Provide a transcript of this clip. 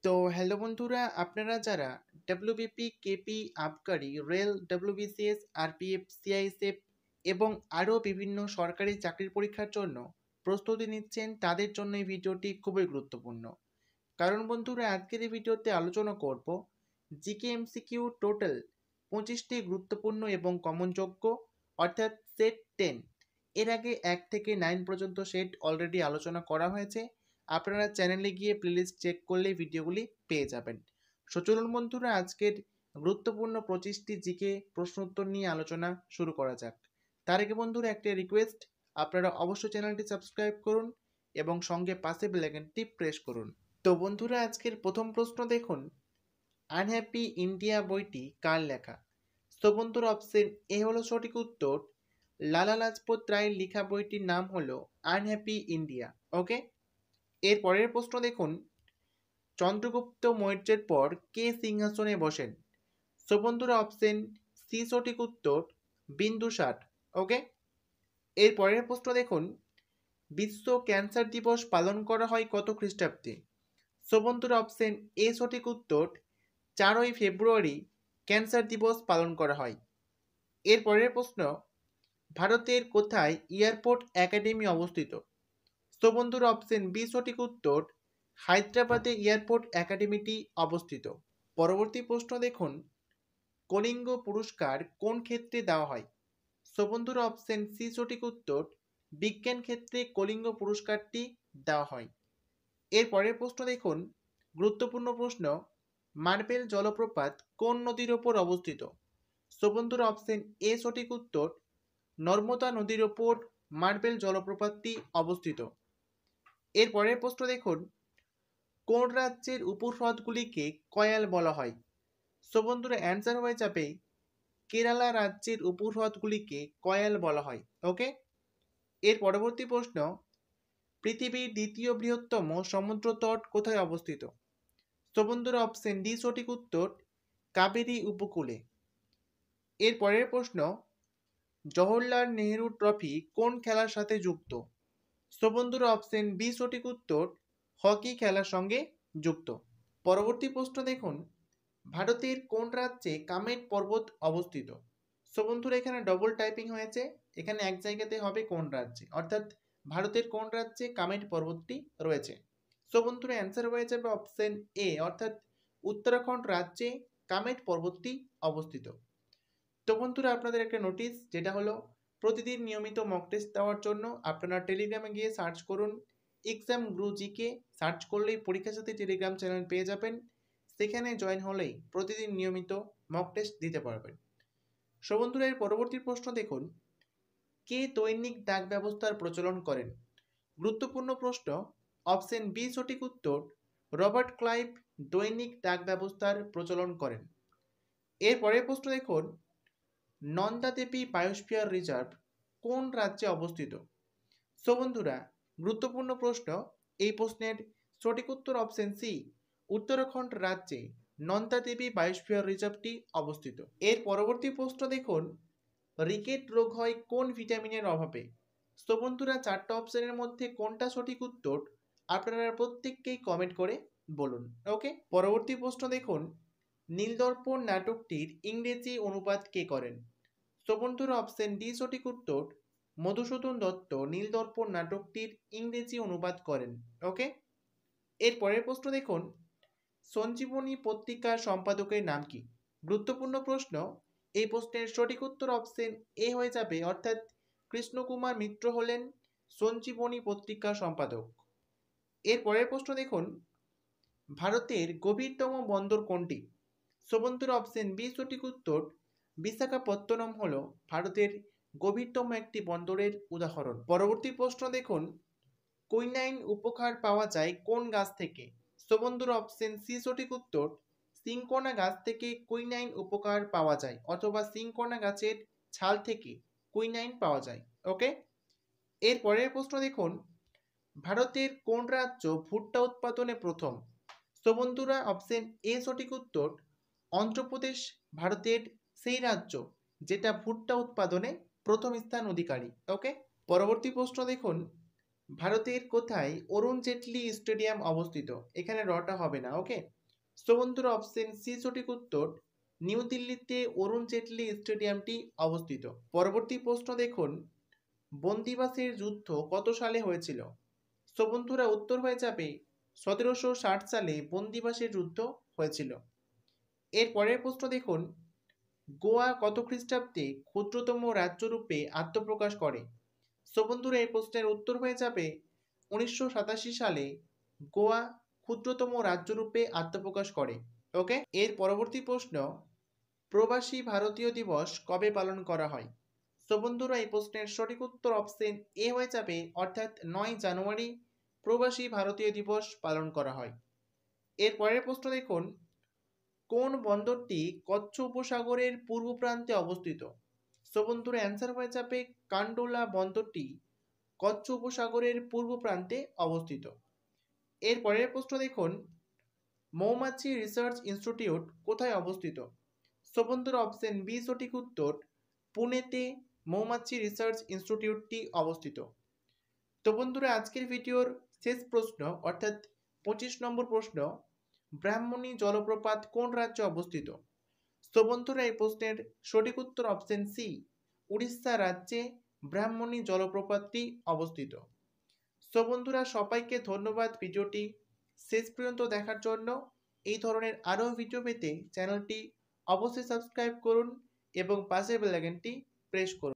তো হ্যালো বন্ধুরা, আপনারা যারা ডব্লিউবিপি, কেপি, আবকারি, রেল, ডব্লিউবিসিএস, আরপিএফ, সিআইএসএফ এবং আরও বিভিন্ন সরকারি চাকরির পরীক্ষার জন্য প্রস্তুতি নিচ্ছেন তাদের জন্য এই ভিডিওটি খুবই গুরুত্বপূর্ণ। কারণ বন্ধুরা, আজকের এই ভিডিওতে আলোচনা করব জিকে এমসিকিউ টোটাল 25টি গুরুত্বপূর্ণ এবং কমনযোগ্য, অর্থাৎ সেট 10। এর আগে 1 থেকে 9 পর্যন্ত সেট অলরেডি আলোচনা করা হয়েছে। আপনারা চ্যানেলে গিয়ে প্লেলিস্ট চেক করলে ভিডিওগুলি পেয়ে যাবেন। সো চলুন বন্ধুরা, আজকের গুরুত্বপূর্ণ 25টি জিকে প্রশ্ন উত্তর নিয়ে আলোচনা শুরু করা যাক। তার আগে বন্ধুরা একটা রিকোয়েস্ট, আপনারা অবশ্যই চ্যানেলটি সাবস্ক্রাইব করুন এবং সঙ্গে পাশে বেল আইকনটি প্রেস করুন। তো বন্ধুরা, আজকের প্রথম প্রশ্ন দেখুন, আনহ্যাপি ইন্ডিয়া বইটি কার লেখা? তো বন্ধুরা, অপশন এ হলো সঠিক উত্তর। লালা লাজপত রায়ের লেখা বইটির নাম হলো আনহ্যাপি ইন্ডিয়া। ওকে, এর পরের প্রশ্ন দেখুন, চন্দ্রগুপ্ত মৌর্যের পর কে সিংহাসনে বসেন? সো বন্ধুরা, অপশন সি সঠিক উত্তর, বিন্দুসার। ওকে, এর পরের প্রশ্ন দেখুন, বিশ্ব ক্যান্সার দিবস পালন করা হয় কত খ্রিস্টাব্দে? সো বন্ধুরা, অপশন এ সঠিক উত্তর, 4ই ফেব্রুয়ারি ক্যান্সার দিবস পালন করা হয়। এর পরের প্রশ্ন, ভারতের কোথায় এয়ারপোর্ট একাডেমি অবস্থিত? সো বন্ধুরা, অপশন বি সঠিক উত্তর, হায়দ্রাবাদে এয়ারপোর্ট একাডেমিটি অবস্থিত। পরবর্তী প্রশ্ন দেখুন, কলিঙ্গ পুরস্কার কোন ক্ষেত্রে দেওয়া হয়? সো বন্ধুরা, অপশন সি সঠিক উত্তর, বিজ্ঞান ক্ষেত্রে কলিঙ্গ পুরস্কারটি দেওয়া হয়। এর পরের প্রশ্ন দেখুন, গুরুত্বপূর্ণ প্রশ্ন, মার্বেল জলপ্রপাত কোন নদীর ওপর অবস্থিত? সো বন্ধুরা, অপশন এ সঠিক উত্তর, নর্মদা নদীর ওপর মার্বেল জলপ্রপাতটি অবস্থিত। এর পরের প্রশ্ন দেখুন, কোন রাজ্যের উপহ্রদগুলিকে কয়াল বলা হয়? সো বন্ধুরা, অ্যান্সার হয়ে যাবে কেরালা রাজ্যের উপহ্রদগুলিকে কয়াল বলা হয়। ওকে, এর পরবর্তী প্রশ্ন, পৃথিবীর দ্বিতীয় বৃহত্তম সমুদ্র তট কোথায় অবস্থিত? সো বন্ধুরা, অপশন ডি সঠিক উত্তর, কাবেরী উপকূলে। এর পরের প্রশ্ন, জওহরলাল নেহেরু ট্রফি কোন খেলার সাথে যুক্ত? সো বন্ধুরা, অপশন বি সঠিক উত্তর, হকি খেলার সঙ্গে যুক্ত। পরবর্তী প্রশ্ন দেখুন, ভারতের কোন রাজ্যে কামেট পর্বত অবস্থিত? সো বন্ধুরা, এখানে ডবল টাইপিং হয়েছে, এখানে এক জায়গাতে হবে কোন রাজ্যে, অর্থাৎ ভারতের কোন রাজ্যে কামেট পর্বতটি রয়েছে। সো বন্ধুরা, অ্যান্সার হয়ে যাবে অপশন এ, অর্থাৎ উত্তরাখণ্ড রাজ্যে কামেট পর্বতটি অবস্থিত। তো বন্ধুরা, আপনাদের একটা নোটিশ, যেটা হলো প্রতিদিন নিয়মিত মক টেস্ট দেওয়ার জন্য আপনারা টেলিগ্রামে গিয়ে সার্চ করুন এক্সাম গ্রু জিকে। সার্চ করলেই পরীক্ষার সাথে টেলিগ্রাম চ্যানেল পেয়ে যাবেন, সেখানে জয়েন হলেই প্রতিদিন নিয়মিত মক টেস্ট দিতে পারবেন। সো বন্ধুরা, এর পরবর্তী প্রশ্ন দেখুন, কে দৈনিক ডাক ব্যবস্থার প্রচলন করেন? গুরুত্বপূর্ণ প্রশ্ন, অপশন বি সঠিক উত্তর, রবার্ট ক্লাইভ দৈনিক ডাক ব্যবস্থার প্রচলন করেন। এর পরের প্রশ্ন দেখুন, নন্দা দেবী বায়োস্ফিয়ার রিজার্ভ কোন রাজ্যে অবস্থিত? সো বন্ধুরা, গুরুত্বপূর্ণ প্রশ্ন, এই প্রশ্নের সঠিক উত্তর অপশন সি, উত্তরাখণ্ড রাজ্যে নন্দা দেবী বায়োস্ফিয়ার রিজার্ভটি অবস্থিত। এর পরবর্তী প্রশ্ন দেখুন, রিকেট রোগ হয় কোন ভিটামিনের অভাবে? সো বন্ধুরা, 4টা অপশনের মধ্যে কোনটা সঠিক উত্তর আপনারা প্রত্যেককেই কমেন্ট করে বলুন। ওকে, পরবর্তী প্রশ্ন দেখুন, নীলদর্পণ নাটকটির ইংরেজি অনুবাদ কে করেন? সো বন্ধুরা, অপশন ডি সঠিক উত্তর, মধুসূদন দত্ত নীলদর্পণ নাটকটির ইংরেজি অনুবাদ করেন। ওকে, এর পরের প্রশ্ন দেখুন, সঞ্জীবনী পত্রিকার সম্পাদকের নাম কি? গুরুত্বপূর্ণ প্রশ্ন, এই প্রশ্নের সঠিক উত্তর অপশন এ হয়ে যাবে, অর্থাৎ কৃষ্ণকুমার মিত্র হলেন সঞ্জীবনী পত্রিকার সম্পাদক। এর পরের প্রশ্ন দেখুন, ভারতের গভীরতম বন্দর কোনটি? সো বন্ধুরা, অপশন বি সঠিক উত্তর, বিশাখাপত্তনম হল ভারতের গভীরতম একটি বন্দরের উদাহরণ। পরবর্তী প্রশ্ন দেখুন, কুইনাইন উপকার পাওয়া যায় কোন গাছ থেকে? সো বন্ধুরা, অপশন সি সঠিক উত্তর, সিংকোনা গাছ থেকে কুইনাইন উপকার পাওয়া যায়, অথবা সিংকোনা গাছের ছাল থেকে কুইনাইন পাওয়া যায়। ওকে, এর পরের প্রশ্ন দেখুন, ভারতের কোন রাজ্য ভুট্টা উৎপাদনে প্রথম? সো বন্ধুরা, অপশন এ সঠিক উত্তর, অন্ধ্রপ্রদেশ ভারতের সেই রাজ্য যেটা ভুট্টা উৎপাদনে প্রথম স্থান অধিকারী। ওকে, পরবর্তী প্রশ্ন দেখুন, ভারতের কোথায় অরুণ জেটলি স্টেডিয়াম অবস্থিত? এখানে রটা হবে না, ওকে। সো বন্ধুরা অপশন সি সঠিক উত্তর। নিউ দিল্লিতে অরুণ জেটলি স্টেডিয়ামটি অবস্থিত। পরবর্তী প্রশ্ন দেখুন, বন্দিবাসের যুদ্ধ কত সালে হয়েছিল? সো বন্ধুরা উত্তর হয়ে যাবে 1760 সালে বন্দিবাসের যুদ্ধ হয়েছিল। এর পরের প্রশ্ন দেখুন, গোয়া কত খ্রিস্টাব্দে ক্ষুদ্রতম রাজ্যরূপে আত্মপ্রকাশ করে? সো বন্ধুরা এই প্রশ্নের উত্তর হয়ে যাবে 1987 সালে গোয়া ক্ষুদ্রতম রাজ্যরূপে আত্মপ্রকাশ করে, ওকে। এর পরবর্তী প্রশ্ন, প্রবাসী ভারতীয় দিবস কবে পালন করা হয়? সো বন্ধুরা এই প্রশ্নের সঠিক উত্তর অপশন এ হয়ে যাবে, অর্থাৎ 9 জানুয়ারি প্রবাসী ভারতীয় দিবস পালন করা হয়। এর পরের প্রশ্ন দেখুন, কোন বন্দরটি কচ্ছ উপসাগরের পূর্ব প্রান্তে অবস্থিত? সো বন্ধুরা অ্যান্সার হয়ে যাবে কান্ডোলা বন্দরটি কচ্ছ উপসাগরের পূর্ব প্রান্তে অবস্থিত। এর পরের প্রশ্ন দেখুন, মৌমাছি রিসার্চ ইনস্টিটিউট কোথায় অবস্থিত? সো বন্ধুরা অপশন বি সঠিক উত্তর, পুনেতে মৌমাছি রিসার্চ ইনস্টিটিউটটি অবস্থিত। তো বন্ধুরা আজকের ভিডিওর শেষ প্রশ্ন অর্থাৎ 25 নম্বর প্রশ্ন, ব্রাহ্মণী জলপ্রপাত কোন রাজ্যে অবস্থিত? তো বন্ধুরা এই প্রশ্নের সঠিক উত্তর অপশন সি, উড়িষ্যা রাজ্যে ব্রাহ্মণী জলপ্রপাতটি অবস্থিত। তো বন্ধুরা সবাইকে ধন্যবাদ ভিডিওটি শেষ পর্যন্ত দেখার জন্য। এই ধরনের আরও ভিডিও পেতে চ্যানেলটি অবশ্যই সাবস্ক্রাইব করুন এবং পাশের বেল আইকনটি প্রেস করুন।